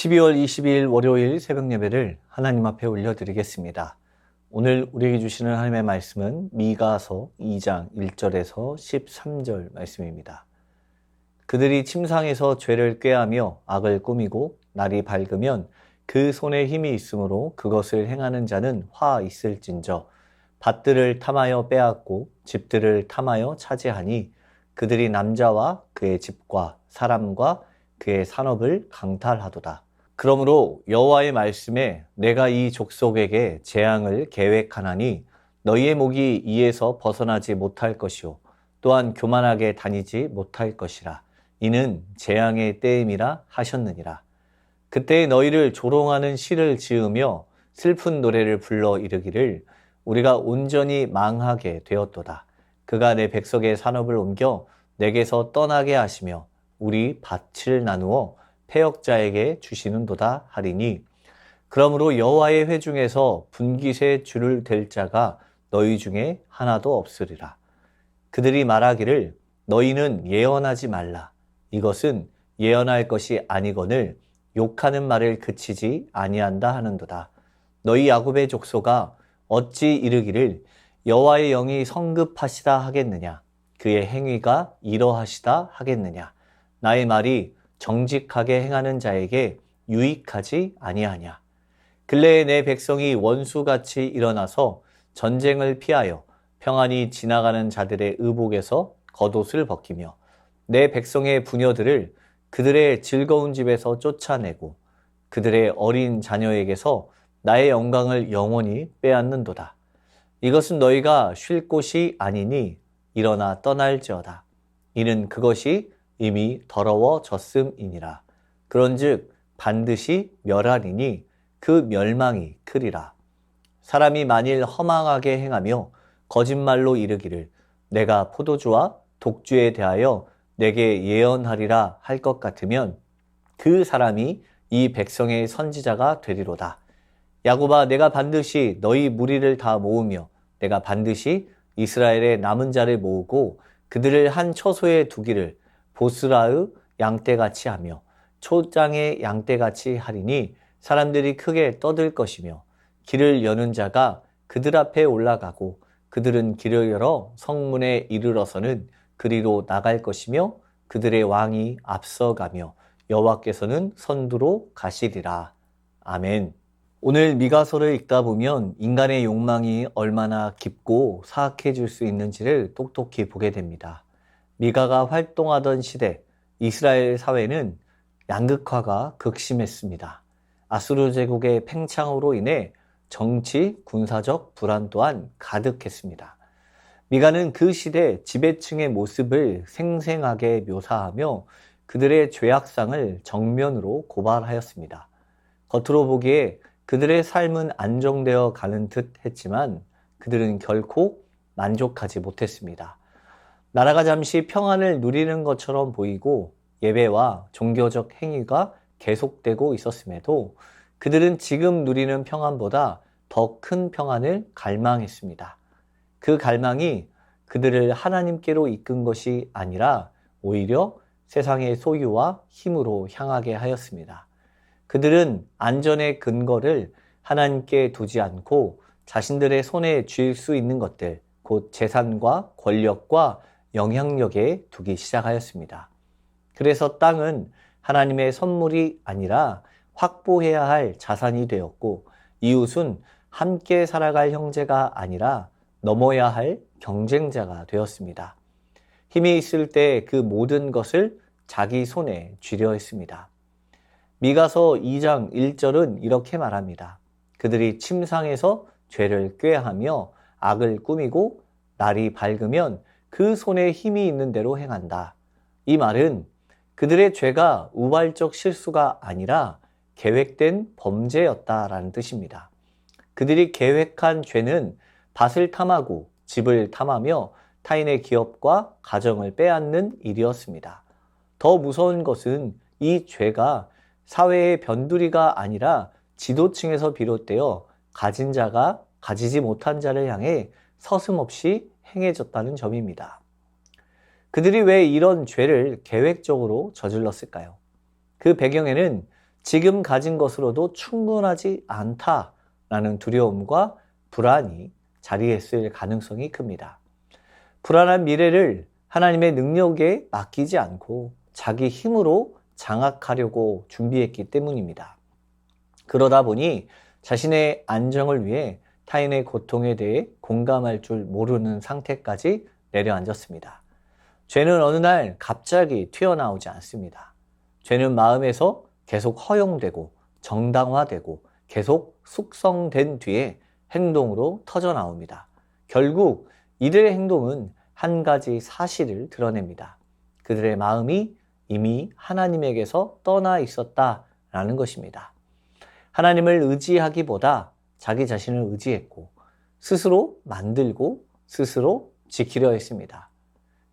12월 22일 월요일 새벽 예배를 하나님 앞에 올려드리겠습니다. 오늘 우리에게 주시는 하나님의 말씀은 미가서 2장 1절에서 13절 말씀입니다. 그들이 침상에서 죄를 꾀하며 악을 꾸미고 날이 밝으면 그 손에 힘이 있으므로 그것을 행하는 자는 화 있을진저 밭들을 탐하여 빼앗고 집들을 탐하여 차지하니 그들이 남자와 그의 집과 사람과 그의 산업을 강탈하도다. 그러므로 여호와의 말씀에 내가 이 족속에게 재앙을 계획하나니 너희의 목이 이에서 벗어나지 못할 것이요 또한 교만하게 다니지 못할 것이라. 이는 재앙의 때임이라 하셨느니라. 그때 너희를 조롱하는 시를 지으며 슬픈 노래를 불러 이르기를 우리가 온전히 망하게 되었도다. 그가 내 백성의 산업을 옮겨 내게서 떠나게 하시며 우리 밭을 나누어 패역자에게 주시는도다 하리니 그러므로 여호와의 회중에서 분깃에 줄을 댈 자가 너희 중에 하나도 없으리라. 그들이 말하기를 너희는 예언하지 말라. 이것은 예언할 것이 아니거늘 욕하는 말을 그치지 아니한다 하는도다. 너희 야곱의 족속아 어찌 이르기를 여호와의 영이 성급하시다 하겠느냐. 그의 행위가 이러하시다 하겠느냐. 나의 말이 정직하게 행하는 자에게 유익하지 아니하냐. 근래에 내 백성이 원수같이 일어나서 전쟁을 피하여 평안히 지나가는 자들의 의복에서 겉옷을 벗기며 내 백성의 부녀들을 그들의 즐거운 집에서 쫓아내고 그들의 어린 자녀에게서 나의 영광을 영원히 빼앗는도다. 이것은 너희가 쉴 곳이 아니니 일어나 떠날지어다. 이는 그것이 이미 더러워졌음이니라. 그런즉 반드시 멸하리니 그 멸망이 크리라. 사람이 만일 허망하게 행하며 거짓말로 이르기를 내가 포도주와 독주에 대하여 내게 예언하리라 할 것 같으면 그 사람이 이 백성의 선지자가 되리로다. 야곱아 내가 반드시 너희 무리를 다 모으며 내가 반드시 이스라엘의 남은 자를 모으고 그들을 한 처소에 두기를 보스라의 양떼같이 하며 초장의 양떼같이 하리니 사람들이 크게 떠들 것이며 길을 여는 자가 그들 앞에 올라가고 그들은 길을 열어 성문에 이르러서는 그리로 나갈 것이며 그들의 왕이 앞서가며 여호와께서는 선두로 가시리라. 아멘. 오늘 미가서를 읽다 보면 인간의 욕망이 얼마나 깊고 사악해질 수 있는지를 똑똑히 보게 됩니다. 미가가 활동하던 시대 이스라엘 사회는 양극화가 극심했습니다. 아수르 제국의 팽창으로 인해 정치, 군사적 불안 또한 가득했습니다. 미가는 그 시대 지배층의 모습을 생생하게 묘사하며 그들의 죄악상을 정면으로 고발하였습니다. 겉으로 보기에 그들의 삶은 안정되어 가는 듯 했지만 그들은 결코 만족하지 못했습니다. 나라가 잠시 평안을 누리는 것처럼 보이고 예배와 종교적 행위가 계속되고 있었음에도 그들은 지금 누리는 평안보다 더 큰 평안을 갈망했습니다. 그 갈망이 그들을 하나님께로 이끈 것이 아니라 오히려 세상의 소유와 힘으로 향하게 하였습니다. 그들은 안전의 근거를 하나님께 두지 않고 자신들의 손에 쥘 수 있는 것들, 곧 재산과 권력과 영향력에 두기 시작하였습니다. 그래서 땅은 하나님의 선물이 아니라 확보해야 할 자산이 되었고 이웃은 함께 살아갈 형제가 아니라 넘어야 할 경쟁자가 되었습니다. 힘이 있을 때 그 모든 것을 자기 손에 쥐려 했습니다. 미가서 2장 1절은 이렇게 말합니다. 그들이 침상에서 죄를 꾀하며 악을 꾸미고 날이 밝으면 그 손에 힘이 있는 대로 행한다. 이 말은 그들의 죄가 우발적 실수가 아니라 계획된 범죄였다라는 뜻입니다. 그들이 계획한 죄는 밭을 탐하고 집을 탐하며 타인의 기업과 가정을 빼앗는 일이었습니다. 더 무서운 것은 이 죄가 사회의 변두리가 아니라 지도층에서 비롯되어 가진 자가 가지지 못한 자를 향해 서슴없이 행해졌다는 점입니다. 그들이 왜 이런 죄를 계획적으로 저질렀을까요? 그 배경에는 지금 가진 것으로도 충분하지 않다라는 두려움과 불안이 자리했을 가능성이 큽니다. 불안한 미래를 하나님의 능력에 맡기지 않고 자기 힘으로 장악하려고 준비했기 때문입니다. 그러다 보니 자신의 안정을 위해 타인의 고통에 대해 공감할 줄 모르는 상태까지 내려앉았습니다. 죄는 어느 날 갑자기 튀어나오지 않습니다. 죄는 마음에서 계속 허용되고 정당화되고 계속 숙성된 뒤에 행동으로 터져나옵니다. 결국 이들의 행동은 한 가지 사실을 드러냅니다. 그들의 마음이 이미 하나님에게서 떠나 있었다라는 것입니다. 하나님을 의지하기보다 자기 자신을 의지했고 스스로 만들고 스스로 지키려 했습니다.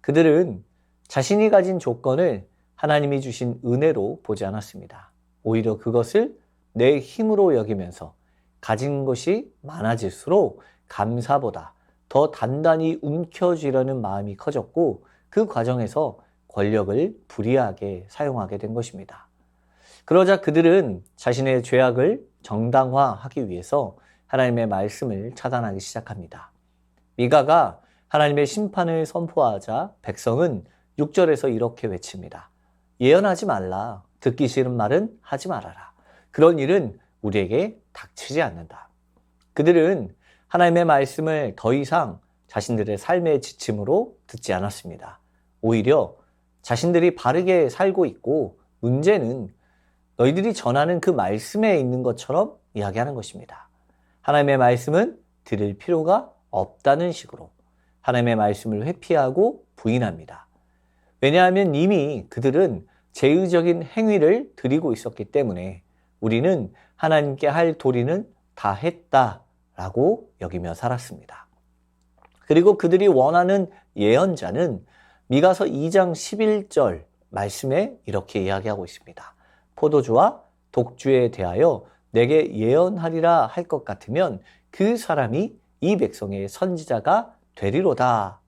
그들은 자신이 가진 조건을 하나님이 주신 은혜로 보지 않았습니다. 오히려 그것을 내 힘으로 여기면서 가진 것이 많아질수록 감사보다 더 단단히 움켜쥐려는 마음이 커졌고 그 과정에서 권력을 불이하게 사용하게 된 것입니다. 그러자 그들은 자신의 죄악을 정당화하기 위해서 하나님의 말씀을 차단하기 시작합니다. 미가가 하나님의 심판을 선포하자 백성은 6절에서 이렇게 외칩니다. 예언하지 말라. 듣기 싫은 말은 하지 말아라. 그런 일은 우리에게 닥치지 않는다. 그들은 하나님의 말씀을 더 이상 자신들의 삶의 지침으로 듣지 않았습니다. 오히려 자신들이 바르게 살고 있고 문제는 너희들이 전하는 그 말씀에 있는 것처럼 이야기하는 것입니다. 하나님의 말씀은 들을 필요가 없다는 식으로 하나님의 말씀을 회피하고 부인합니다. 왜냐하면 이미 그들은 제의적인 행위를 드리고 있었기 때문에 우리는 하나님께 할 도리는 다 했다라고 여기며 살았습니다. 그리고 그들이 원하는 예언자는 미가서 2장 11절 말씀에 이렇게 이야기하고 있습니다. 포도주와 독주에 대하여 내게 예언하리라 할 것 같으면 그 사람이 이 백성의 선지자가 되리로다.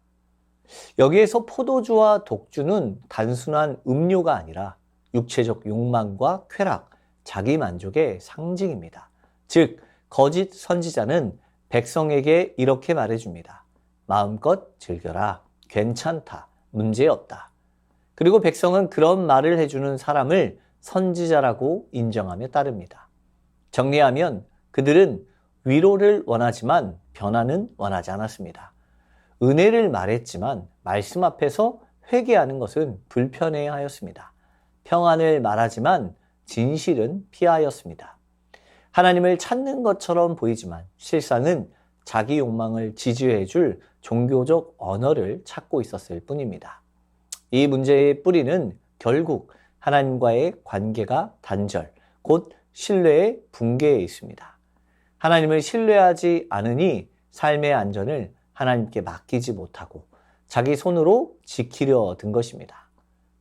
여기에서 포도주와 독주는 단순한 음료가 아니라 육체적 욕망과 쾌락, 자기 만족의 상징입니다. 즉, 거짓 선지자는 백성에게 이렇게 말해줍니다. 마음껏 즐겨라. 괜찮다. 문제없다. 그리고 백성은 그런 말을 해주는 사람을 선지자라고 인정하며 따릅니다. 정리하면 그들은 위로를 원하지만 변화는 원하지 않았습니다. 은혜를 말했지만 말씀 앞에서 회개하는 것은 불편해하였습니다. 평안을 말하지만 진실은 피하였습니다. 하나님을 찾는 것처럼 보이지만 실상은 자기 욕망을 지지해 줄 종교적 언어를 찾고 있었을 뿐입니다. 이 문제의 뿌리는 결국 하나님과의 관계가 단절, 곧 신뢰의 붕괴에 있습니다. 하나님을 신뢰하지 않으니 삶의 안전을 하나님께 맡기지 못하고 자기 손으로 지키려 든 것입니다.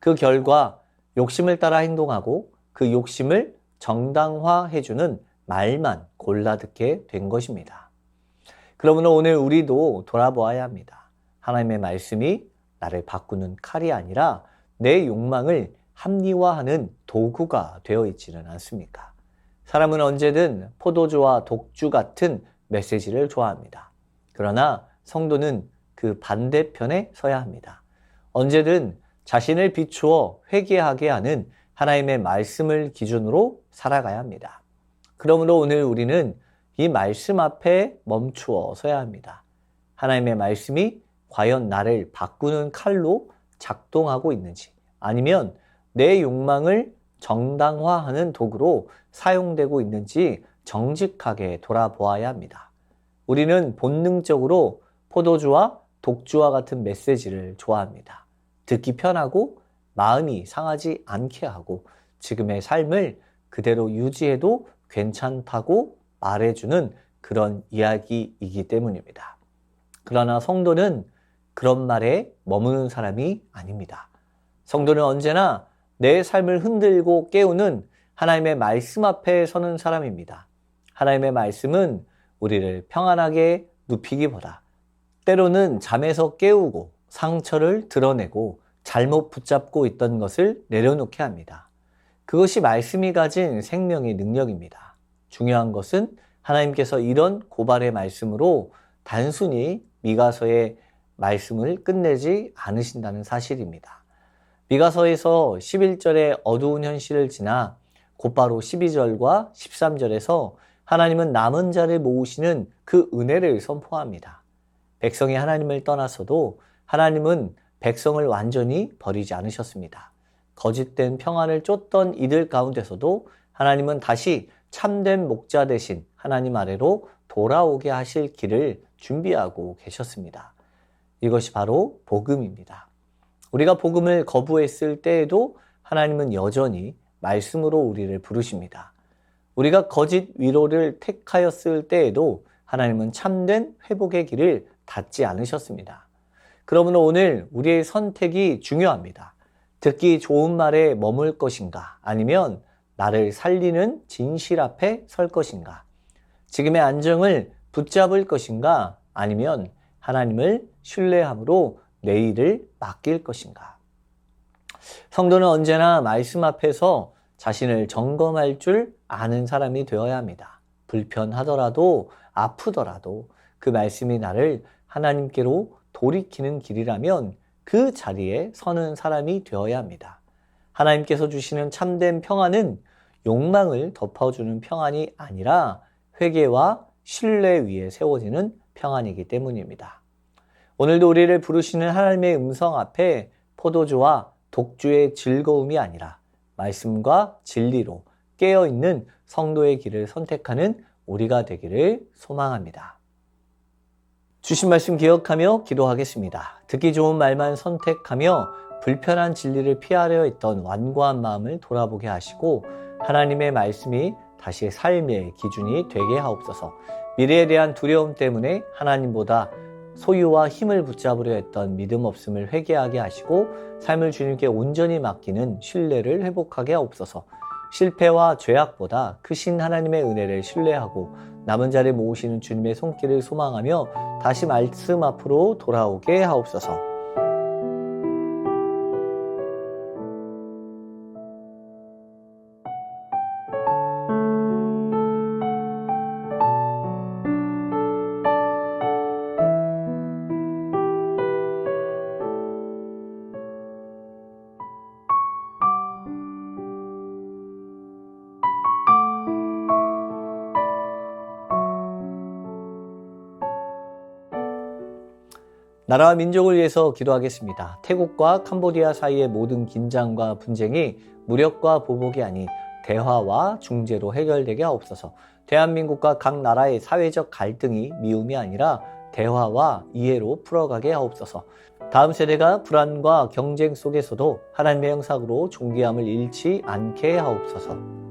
그 결과 욕심을 따라 행동하고 그 욕심을 정당화해주는 말만 골라 듣게 된 것입니다. 그러므로 오늘 우리도 돌아보아야 합니다. 하나님의 말씀이 나를 바꾸는 칼이 아니라 내 욕망을 합리화하는 도구가 되어 있지는 않습니까? 사람은 언제든 포도주와 독주 같은 메시지를 좋아합니다. 그러나 성도는 그 반대편에 서야 합니다. 언제든 자신을 비추어 회개하게 하는 하나님의 말씀을 기준으로 살아가야 합니다. 그러므로 오늘 우리는 이 말씀 앞에 멈추어 서야 합니다. 하나님의 말씀이 과연 나를 바꾸는 칼로 작동하고 있는지, 아니면 내 욕망을 정당화하는 도구로 사용되고 있는지 정직하게 돌아보아야 합니다. 우리는 본능적으로 포도주와 독주와 같은 메시지를 좋아합니다. 듣기 편하고 마음이 상하지 않게 하고 지금의 삶을 그대로 유지해도 괜찮다고 말해주는 그런 이야기이기 때문입니다. 그러나 성도는 그런 말에 머무는 사람이 아닙니다. 성도는 언제나 내 삶을 흔들고 깨우는 하나님의 말씀 앞에 서는 사람입니다. 하나님의 말씀은 우리를 평안하게 눕히기보다 때로는 잠에서 깨우고 상처를 드러내고 잘못 붙잡고 있던 것을 내려놓게 합니다. 그것이 말씀이 가진 생명의 능력입니다. 중요한 것은 하나님께서 이런 고발의 말씀으로 단순히 미가서의 말씀을 끝내지 않으신다는 사실입니다. 미가서에서 11절의 어두운 현실을 지나 곧바로 12절과 13절에서 하나님은 남은 자를 모으시는 그 은혜를 선포합니다. 백성이 하나님을 떠나서도 하나님은 백성을 완전히 버리지 않으셨습니다. 거짓된 평안을 쫓던 이들 가운데서도 하나님은 다시 참된 목자 되신 하나님 아래로 돌아오게 하실 길을 준비하고 계셨습니다. 이것이 바로 복음입니다. 우리가 복음을 거부했을 때에도 하나님은 여전히 말씀으로 우리를 부르십니다. 우리가 거짓 위로를 택하였을 때에도 하나님은 참된 회복의 길을 닫지 않으셨습니다. 그러므로 오늘 우리의 선택이 중요합니다. 듣기 좋은 말에 머물 것인가, 아니면 나를 살리는 진실 앞에 설 것인가, 지금의 안정을 붙잡을 것인가, 아니면 하나님을 신뢰함으로 내일을 맡길 것인가. 성도는 언제나 말씀 앞에서 자신을 점검할 줄 아는 사람이 되어야 합니다. 불편하더라도 아프더라도 그 말씀이 나를 하나님께로 돌이키는 길이라면 그 자리에 서는 사람이 되어야 합니다. 하나님께서 주시는 참된 평안은 욕망을 덮어주는 평안이 아니라 회개와 신뢰 위에 세워지는 평안이기 때문입니다. 오늘도 우리를 부르시는 하나님의 음성 앞에 포도주와 독주의 즐거움이 아니라 말씀과 진리로 깨어있는 성도의 길을 선택하는 우리가 되기를 소망합니다. 주신 말씀 기억하며 기도하겠습니다. 듣기 좋은 말만 선택하며 불편한 진리를 피하려 했던 완고한 마음을 돌아보게 하시고 하나님의 말씀이 다시 삶의 기준이 되게 하옵소서. 미래에 대한 두려움 때문에 하나님보다 소유와 힘을 붙잡으려 했던 믿음 없음을 회개하게 하시고 삶을 주님께 온전히 맡기는 신뢰를 회복하게 하옵소서. 실패와 죄악보다 크신 하나님의 은혜를 신뢰하고 남은 자를 모으시는 주님의 손길을 소망하며 다시 말씀 앞으로 돌아오게 하옵소서. 나라와 민족을 위해서 기도하겠습니다. 태국과 캄보디아 사이의 모든 긴장과 분쟁이 무력과 보복이 아닌 대화와 중재로 해결되게 하옵소서. 대한민국과 각 나라의 사회적 갈등이 미움이 아니라 대화와 이해로 풀어가게 하옵소서. 다음 세대가 불안과 경쟁 속에서도 하나님의 형상으로 존귀함을 잃지 않게 하옵소서.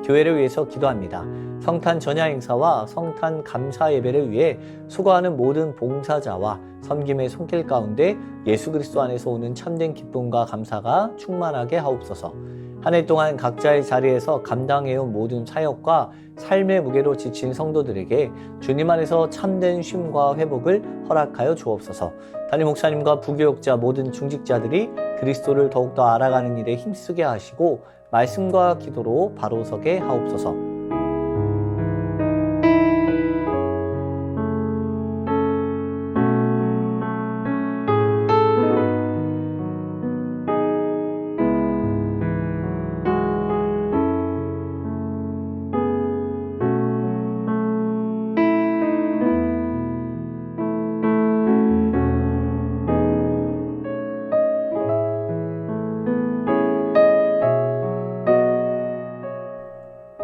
교회를 위해서 기도합니다. 성탄 전야 행사와 성탄 감사 예배를 위해 수고하는 모든 봉사자와 섬김의 손길 가운데 예수 그리스도 안에서 오는 참된 기쁨과 감사가 충만하게 하옵소서. 한 해 동안 각자의 자리에서 감당해온 모든 사역과 삶의 무게로 지친 성도들에게 주님 안에서 참된 쉼과 회복을 허락하여 주옵소서. 담임 목사님과 부교육자 모든 중직자들이 그리스도를 더욱더 알아가는 일에 힘쓰게 하시고 말씀과 기도로 바로 서게 하옵소서.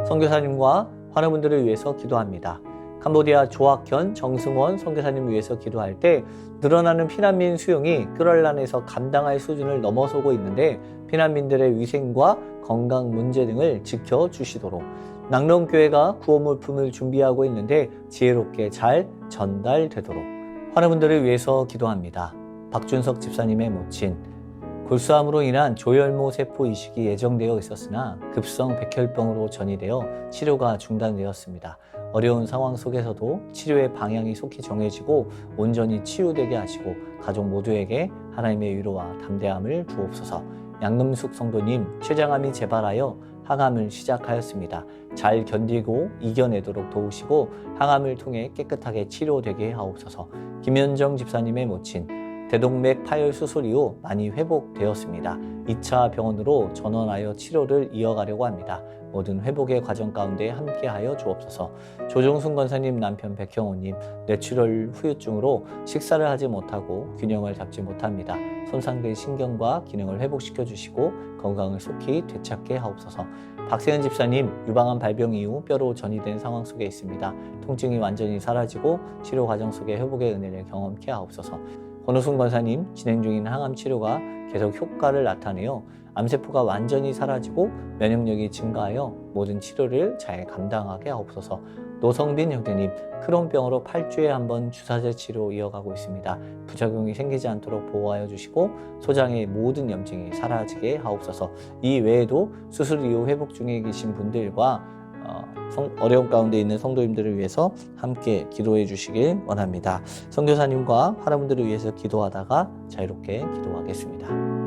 선교사님과 환우분들을 위해서 기도합니다. 캄보디아 조학현, 정승원 선교사님 위해서 기도할 때 늘어나는 피난민 수용이 끌어올란에서 감당할 수준을 넘어서고 있는데 피난민들의 위생과 건강 문제 등을 지켜주시도록 낙농교회가 구호물품을 준비하고 있는데 지혜롭게 잘 전달되도록 환우분들을 위해서 기도합니다. 박준석 집사님의 모친 골수암으로 인한 조혈모 세포 이식이 예정되어 있었으나 급성 백혈병으로 전이되어 치료가 중단되었습니다. 어려운 상황 속에서도 치료의 방향이 속히 정해지고 온전히 치유되게 하시고 가족 모두에게 하나님의 위로와 담대함을 주옵소서. 양금숙 성도님, 췌장암이 재발하여 항암을 시작하였습니다. 잘 견디고 이겨내도록 도우시고 항암을 통해 깨끗하게 치료되게 하옵소서. 김현정 집사님의 모친 대동맥 파열 수술 이후 많이 회복되었습니다. 2차 병원으로 전원하여 치료를 이어가려고 합니다. 모든 회복의 과정 가운데 함께하여 주옵소서. 조종순 권사님 남편 백형호님 뇌출혈 후유증으로 식사를 하지 못하고 균형을 잡지 못합니다. 손상된 신경과 기능을 회복시켜 주시고 건강을 속히 되찾게 하옵소서. 박세은 집사님 유방암 발병 이후 뼈로 전이된 상황 속에 있습니다. 통증이 완전히 사라지고 치료 과정 속에 회복의 은혜를 경험케 하옵소서. 권우순 권사님 진행 중인 항암 치료가 계속 효과를 나타내어 암세포가 완전히 사라지고 면역력이 증가하여 모든 치료를 잘 감당하게 하옵소서. 노성빈 형제님 크론병으로 8주에 한 번 주사제 치료 이어가고 있습니다. 부작용이 생기지 않도록 보호하여 주시고 소장의 모든 염증이 사라지게 하옵소서. 이 외에도 수술 이후 회복 중에 계신 분들과 어려움 가운데 있는 성도님들을 위해서 함께 기도해 주시길 원합니다. 선교사님과 환우분들을 위해서 기도하다가 자유롭게 기도하겠습니다.